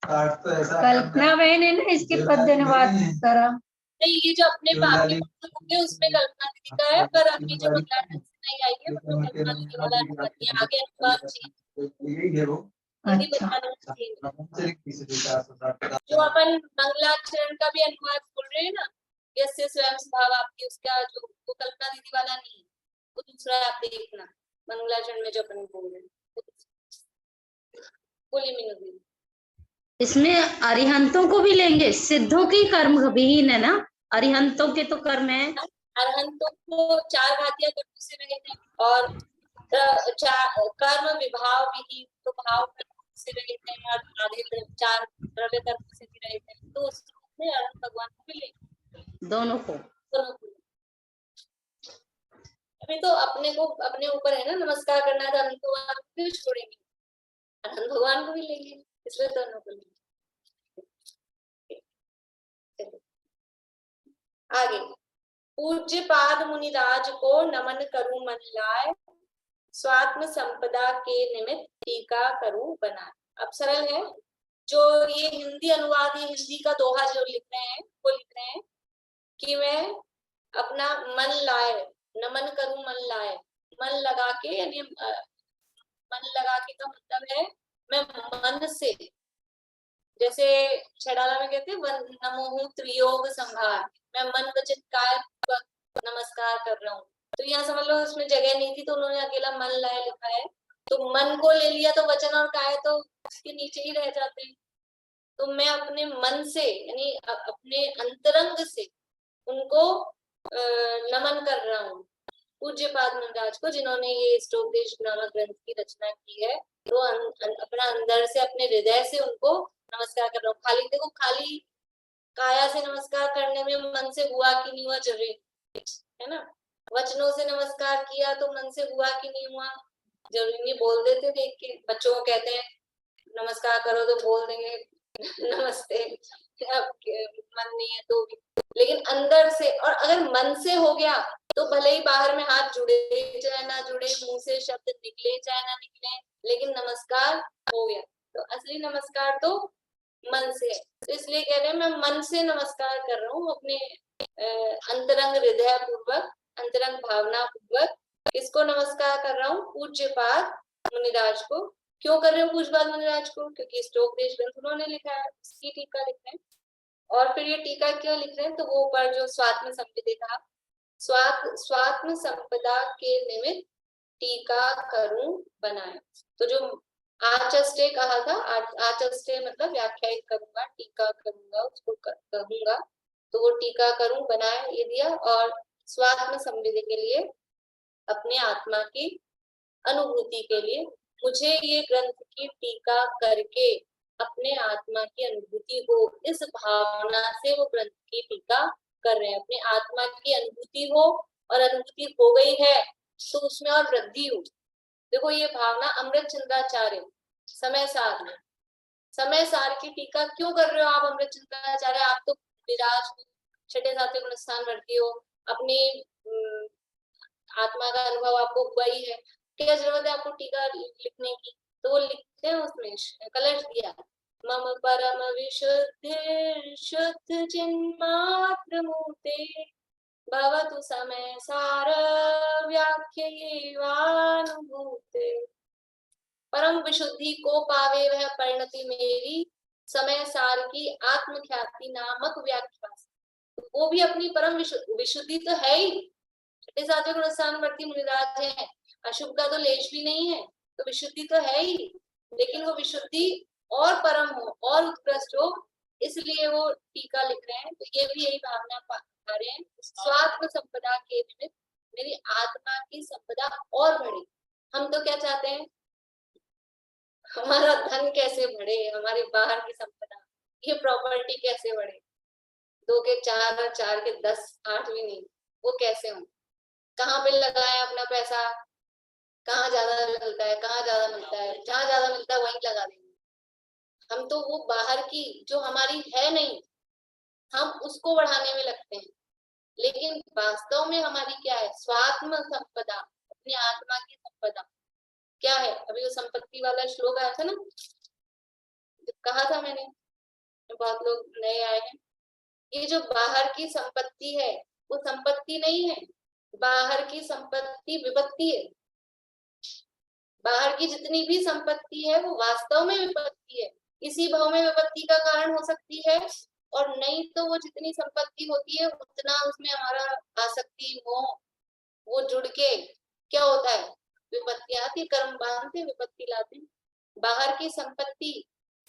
कल्पना बहन है ना इसके पद्यनुवाद करा। नहीं, ये जो अपने पाप के उसमें कल्पना दीदी का है, पर अभी जो मंगलाचरण से नहीं आई है वो कल्पना दीदी वाला अनुवाद है। आगे अनुवाद चाहिए वो जो अपन मंगलाचरण का भी अनुवाद बोल रहे हैं ना, यस्य स्वयं भाव आपकी, उसका जो वो कल्पना दीदी वाला नहीं है, वो दूसरा है। आप देखना मंगलाचरण में जो अपन बोल रहे हैं। बोलिए मीनू दीदी। इसमें अरिहंतों को भी लेंगे, सिद्धों की कर्म विहीन है ना, अरिहंतों के तो कर्म है। अरहंतों को 4 घातिया कर्मों से रहित है और कर्म विभाव विहीन, तो भाव से रहित है और आधे 4 द्रव्य कर्म से भी रहित है, तो उसमें अरहंत भगवान को भी लेंगे, दोनों को। अभी तो अपने को अपने ऊपर है ना नमस्कार करना, तो अनंत भगवान को क्यों छोड़ेंगे? अनंत भगवान को भी लेंगे, इसलिए दोनों को लेंगे। आगे, पूज्य पाद मुनिराज को नमन करूं मन लाए, स्वात्म संपदा के निमित्त टीका करूं बनाए। अब सरल है, जो ये हिंदी अनुवाद, ये हिंदी का दोहा जो लिख रहे हैं वो लिख रहे हैं कि मैं अपना मन लाए, नमन करूं मन लाए, मन लगा के, यानी मन लगा के का मतलब है मैं मन से, जैसे छड़ाला में कहते हैं नमोहु त्रियोग संभार, मैं मन वचन काय नमस्कार कर रहा हूँ। तो यहाँ समझ लो उसमें जगह नहीं थी तो उन्होंने अकेला मन लाए लिखा है, तो मन को ले लिया तो वचन और काय तो उसके नीचे ही रह जाते हैं। तो मैं अपने मन से यानी अपने अंतरंग से उनको नमन कर रहा हूँ पूज्यपाद मुनिराज को, जिन्होंने ये इष्टोपदेश नामक ग्रंथ की रचना की है। तो अपना अंदर से अपने हृदय से उनको नमस्कार कर रहा हूँ। खाली देखो, खाली काया से नमस्कार करने में मन से हुआ कि नहीं हुआ जरूरी है ना। वचनों से नमस्कार किया तो मन से हुआ कि नहीं हुआ जरूरी नहीं। बोल देते देख के, बच्चों को कहते हैं नमस्कार करो तो बोल देंगे नमस्ते, मन नहीं है तो भी। लेकिन अंदर से, और अगर मन से हो गया तो भले ही बाहर में हाथ जुड़े चाहे ना जुड़े, मुंह से शब्द निकले चाहे ना निकले, लेकिन नमस्कार हो गया। तो असली नमस्कार तो मन से है। तो इसलिए कह रहे हैं मैं मन से नमस्कार कर रहा हूँ अपने अंतरंग हृदय पूर्वक, अंतरंग भावना पूर्वक इसको नमस्कार कर रहा हूँ पूज्यपाद मुनिराज को। क्यों कर रहे हो पूज्यपाद मुनिराज को? क्योंकि इष्टोपदेश ग्रंथ उन्होंने लिखा है, उसकी टीका लिख रहे हैं। और फिर ये टीका क्यों लिख रहे हैं? तो वो ऊपर जो स्वात्म संपदे कहा, स्वात्म संपदा के निमित्त टीका करूं बनाए। तो जो आचस्टे कहा था, आचस्टे मतलब व्याख्यायित करूंगा, टीका करूंगा, उसको कहूंगा, तो वो टीका करूं बनाए ये दिया। और स्वात्म संविधि के लिए, अपने आत्मा की अनुभूति के लिए, मुझे ये ग्रंथ की टीका करके अपने आत्मा की अनुभूति हो, इस भावना से वो ग्रंथ की टीका कर रहे हैं। अपने आत्मा की अनुभूति हो, और अनुभूति हो गई है तो उसमें और वृद्धि हो। देखो ये भावना अमृत चंद्राचार्य समय सार में, समय सार की टीका क्यों कर रहे हो आप अमृत चंद्राचार्य? आप तो विराज छठे सातवें गुण स्थान वर्ती हो, अपनी आत्मा का अनुभव आपको हुआ ही है, क्या जरूरत है आपको टीका लिखने की? तो वो लिखते हैं, उसमें कलश दिया, मम परम विशुद्धि शुद्ध चिन्मात्र मूर्ते भवतु समय सार व्याख्येवानुभूते। परम विशुद्धि को पावे वह परिणति मेरी, समय सार की आत्मख्याति नामक व्याख्या। वो भी अपनी परम विशुद्धि तो है ही, छठे सातवें गुण स्थान वर्ती मुनिराज है, अशुभ का तो लेश भी नहीं है, तो विशुद्धि तो है ही, लेकिन वो विशुद्धि और परम हो और उत्कृष्ट हो, इसलिए वो टीका लिख रहे हैं। तो ये भी यही भावना पा रहे हैं, स्वात्म संपदा के निमित्त मेरी आत्मा की संपदा और बढ़े। हम तो क्या चाहते हैं, हमारा धन कैसे बढ़े, हमारी बाहर की संपदा, ये प्रॉपर्टी कैसे बढ़े, 2 के 4 और 4 के 10 8 भी नहीं, वो कैसे हो, कहाँ पे लगाए अपना पैसा, कहाँ ज्यादा मिलता है, कहाँ ज्यादा मिलता है, जहाँ ज्यादा मिलता है वहीं लगा देंगे। हम तो वो बाहर की जो हमारी है नहीं, हम उसको बढ़ाने में लगते हैं, लेकिन वास्तव में हमारी क्या है? स्वात्म संपदा, अपनी आत्मा की संपदा क्या है? अभी वो संपत्ति वाला श्लोक आया था ना, कहा था मैंने, बहुत लोग नए आए हैं, ये जो बाहर की संपत्ति है वो संपत्ति नहीं है, बाहर की संपत्ति विपत्ति है। बाहर की जितनी भी संपत्ति है वो वास्तव में विपत्ति है, इसी भाव में विपत्ति का कारण हो सकती है, और नहीं तो वो जितनी संपत्ति होती है उतना उसमें हमारा आसक्ति मोह वो जुड़ के क्या होता है, विपत्ति आती, कर्म बांधते विपत्ति लाते। बाहर की संपत्ति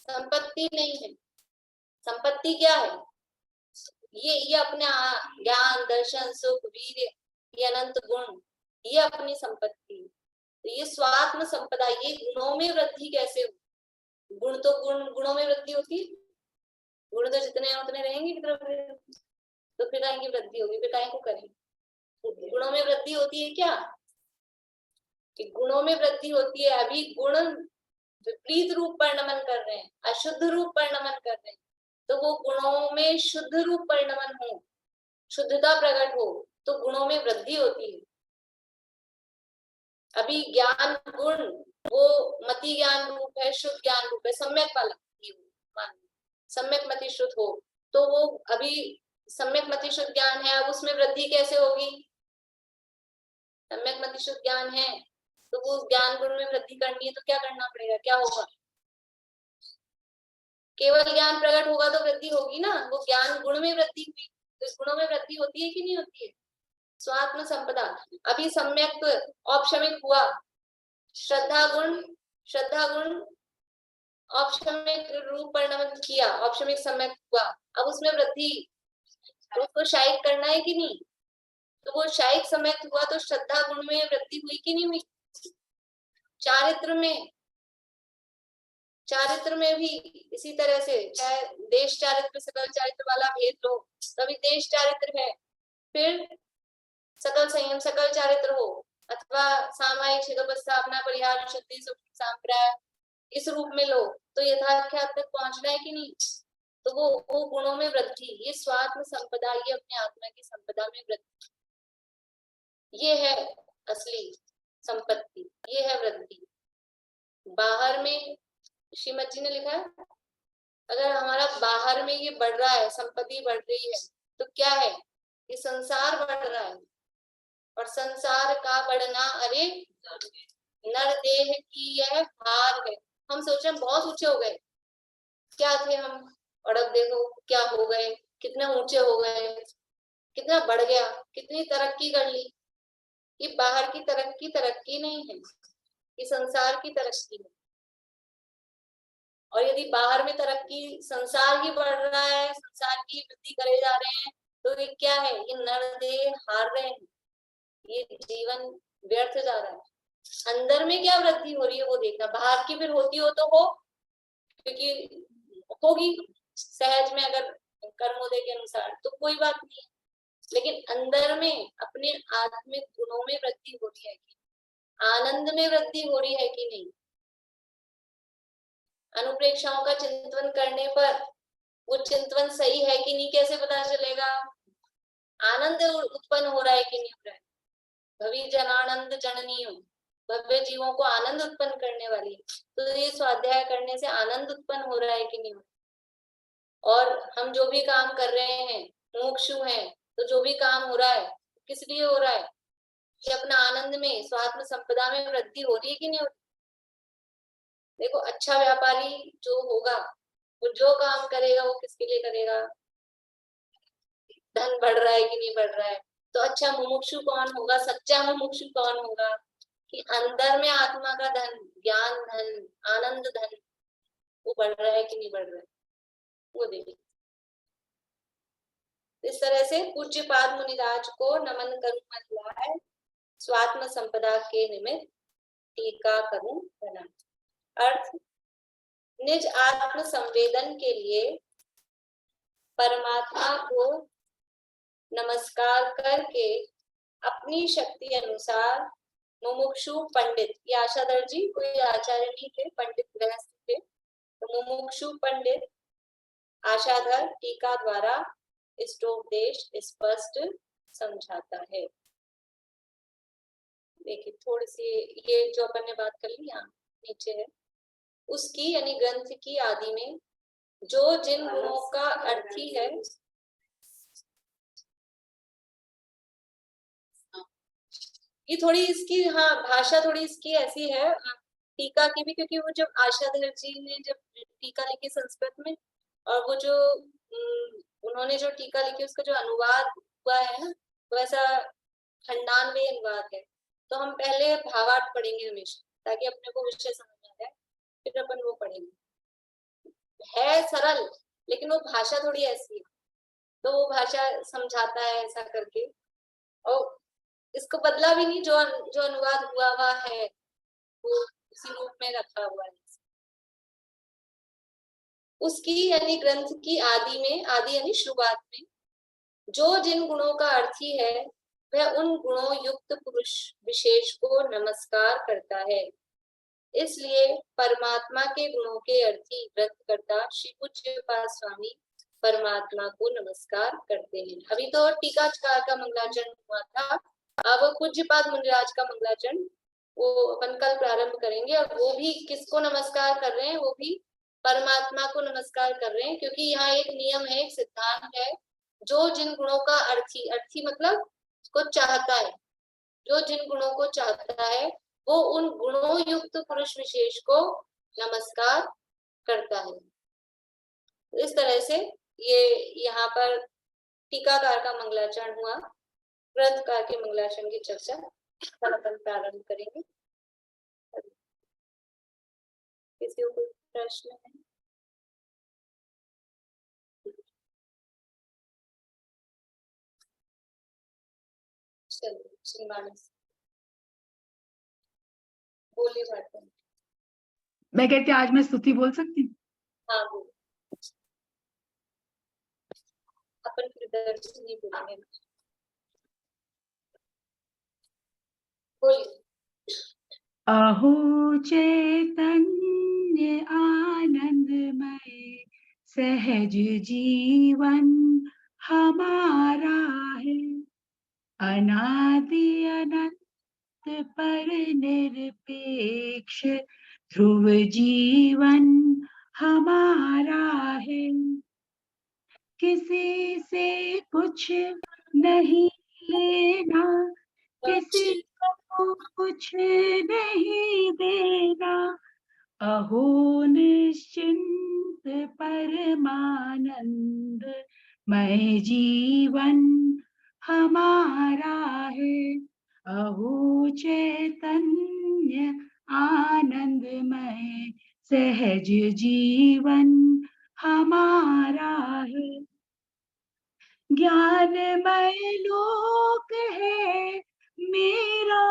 संपत्ति नहीं है। संपत्ति क्या है? ये अपने ज्ञान दर्शन सुख वीर्य, ये अनंत गुण, ये अपनी संपत्ति। तो ये स्वात्म संपदा, ये गुणों में वृद्धि कैसे हो? गुण तो गुणों में वृद्धि होती है, गुण तो जितने हैं उतने रहेंगे, तो फिर काहे की वृद्धि होगी, फिर काहे को करेंगे? गुणों में वृद्धि होती है क्या? कि गुणों में वृद्धि होती है। अभी गुण विपरीत रूप परिणमन कर रहे हैं, अशुद्ध रूप परिणमन कर रहे हैं, तो वो गुणों में शुद्ध रूप परिणमन हो, शुद्धता प्रकट हो, तो गुणों में वृद्धि होती है। अभी ज्ञान गुण वो मति ज्ञान रूप है, शुद्ध ज्ञान रूप है, सम्यक वाला सम्यक मति शुद्ध हो, तो वो अभी सम्यक मति शुद्ध ज्ञान है, अब उसमें वृद्धि कैसे होगी? सम्यक मति शुद्ध ज्ञान है तो वो ज्ञान गुण में वृद्धि करनी है, तो क्या करना पड़ेगा, क्या होगा? केवल ज्ञान प्रकट होगा तो वृद्धि होगी ना, वो ज्ञान गुण में वृद्धि हुई, तो इस गुणों में वृद्धि होती है कि नहीं होती है? स्वात्म संपदा। अभी सम्यक औपशमिक हुआ, श्रद्धा गुण औपशमिक रूप परिणमित किया, औपशमिक सम्यक हुआ, अब उसमें वृद्धि, तो उसको शायिक करना है कि नहीं? तो वो शायिक सम्यक हुआ तो श्रद्धा गुण में वृद्धि हुई कि नहीं हुई? चारित्र में भी इसी तरह से, चाहे देश चारित्र सकल चारित्र वाला भेद लो, तभी देश चारित्र है, फिर सकल संयम सकल चारित्र हो, अथवा सामायिक शिरोपस्थापना परिहार शक्ति सांप्राय इस रूप में लो, तो यथाख्यात तक पहुंचना है कि नहीं? तो वो गुणों में वृद्धि, ये स्वात्म संपदा, ये अपने आत्मा की संपदा में वृद्धि, ये है असली संपत्ति, ये है वृद्धि। बाहर में श्रीमद जी ने लिखा है, अगर हमारा बाहर में ये बढ़ रहा है, संपत्ति बढ़ रही है, तो क्या है? ये संसार बढ़ रहा है, और संसार का बढ़ना, अरे नर देह की यह हार है। हम सोच रहे हैं बहुत ऊंचे हो गए, क्या थे हम, और अब देखो क्या हो गए, कितने ऊंचे हो गए, कितना बढ़ गया, कितनी तरक्की कर ली। ये बाहर की तरक्की नहीं है, ये संसार की तरक्की है। और यदि बाहर में तरक्की, संसार ही बढ़ रहा है, संसार की वृद्धि करे जा रहे हैं, तो ये क्या है? ये नरदेह हार रहे हैं, ये जीवन व्यर्थ जा रहा है। अंदर में क्या वृद्धि हो रही है वो देखना, बाहर की फिर होती हो तो हो, क्योंकि होगी सहज में, अगर कर्मोदय के अनुसार तो कोई बात नहीं है, लेकिन अंदर में अपने आत्मिक गुणों में वृद्धि हो रही है कि, आनंद में वृद्धि हो रही है कि नहीं? अनुप्रेक्षाओं का चिंतन करने पर वो चिंतन सही है कि नहीं कैसे पता चलेगा? आनंद उत्पन्न हो रहा है कि नहीं हो रहा है? भवि जनानंद जननीय, भव्य जीवों को आनंद उत्पन्न करने वाली, तो ये स्वाध्याय करने से आनंद उत्पन्न हो रहा है कि नहीं हो रहा है? और हम जो भी काम कर रहे हैं, मुमुक्षु हैं, तो जो भी काम हो रहा है किस लिए हो रहा है? कि अपना आनंद में, स्वात्म संपदा में वृद्धि हो रही है कि नहीं हो रही? देखो, अच्छा व्यापारी जो होगा, वो जो काम करेगा वो किसके लिए करेगा? धन बढ़ रहा है कि नहीं बढ़ रहा है? तो अच्छा मुमुक्षु कौन होगा, सच्चा मुमुक्षु कौन होगा? कि अंदर में आत्मा का धन, ज्ञान धन, आनंद धन, वो बढ़ रहा है कि नहीं बढ़ रहा है, वो देखिए। इस तरह से पूज्यपाद मुनिराज को नमन करूं महिलाएं, स्वात्म संपदा के निमित्त टीका करूं बना। अर्थ, निज आत्म संवेदन के लिए परमात्मा को नमस्कार करके अपनी शक्ति अनुसार मुमुक्षु पंडित, ये आशाधर जी कोई आचार्य नहीं थे, पंडित गृहस्थ थे, तो मुमुक्षु पंडित आशाधर टीका द्वारा इष्टोपदेश स्पष्ट समझाता है। देखिए थोड़ी सी ये जो अपन ने बात कर ली यहाँ नीचे है, उसकी यानी ग्रंथ की आदि में जो जिन गुणों का अर्थी है, ये थोड़ी इसकी, हाँ भाषा थोड़ी इसकी ऐसी है टीका की भी, क्योंकि वो जब आशाधर जी ने जब टीका लिखी संस्कृत में, और वो जो उन्होंने जो टीका लिखी उसका जो अनुवाद हुआ है ना, वैसा खंडान्वय अनुवाद है। तो हम पहले भावार्थ पढ़ेंगे हमेशा, ताकि अपने को विषय समझ आ जाए, फिर अपन वो पढ़ेंगे। है सरल, लेकिन वो भाषा थोड़ी ऐसी है, तो वो भाषा समझाता है ऐसा करके, और इसको बदला भी नहीं, जो अनुवाद हुआ है वो उसी रूप में रखा हुआ है। उसकी यानी ग्रंथ की आदि में, आदि यानी शुरुआत में, जो जिन गुणों का अर्थी है वह उन गुणों युक्त पुरुष विशेष को नमस्कार करता है। इसलिए परमात्मा के गुणों के अर्थी व्रतकर्ता श्री पूज्यपाद स्वामी परमात्मा को नमस्कार करते हैं। अभी तो टीकाकार का मंगलाचरण हुआ था, अब पूज्यपाद मुनिराज का मंगलाचरण वो अपन कल प्रारंभ करेंगे, और वो भी किसको नमस्कार कर रहे हैं? वो भी परमात्मा को नमस्कार कर रहे हैं, क्योंकि यहाँ एक नियम है, एक सिद्धांत है, जो जिन गुणों का अर्थी, अर्थी मतलब को चाहता है, जो जिन गुणों को चाहता है वो उन गुणों युक्त पुरुष विशेष को नमस्कार करता है। इस तरह से ये यहाँ पर टीकाकार का मंगलाचरण हुआ। ग्रंथकार के मंगलाचरण की चर्चा अपन प्रारंभ करेंगे। किसी को कोई प्रश्न है? चलिए श्रीमान बोलिए बात। मैं कहती आज मैं स्तुति बोल सकती हूँ? हाँ बोलिए। अपन किधर से नहीं बोलेंगे, बोलिए। अहो चैतन्य आनंदमय सहज जीवन हमारा है, अनादि अनंत पर निरपेक्ष ध्रुव जीवन हमारा है। किसी से कुछ नहीं लेना, किसी को कुछ नहीं देना, अहो निश्चिंत परमानंद मय जीवन हमारा है। अहो चैतन्य आनंदमय सहज जीवन हमारा है। ज्ञानमय लोक है मेरा,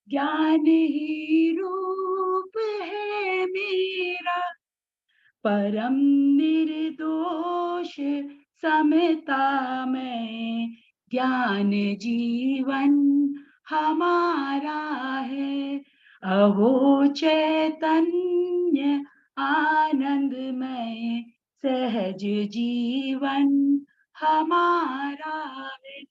ज्ञान ही रूप है मेरा, परम निर्दोष समता में ज्ञान जीवन हमारा है। अहो चैतन्य आनंदमय सहज जीवन हमारा है।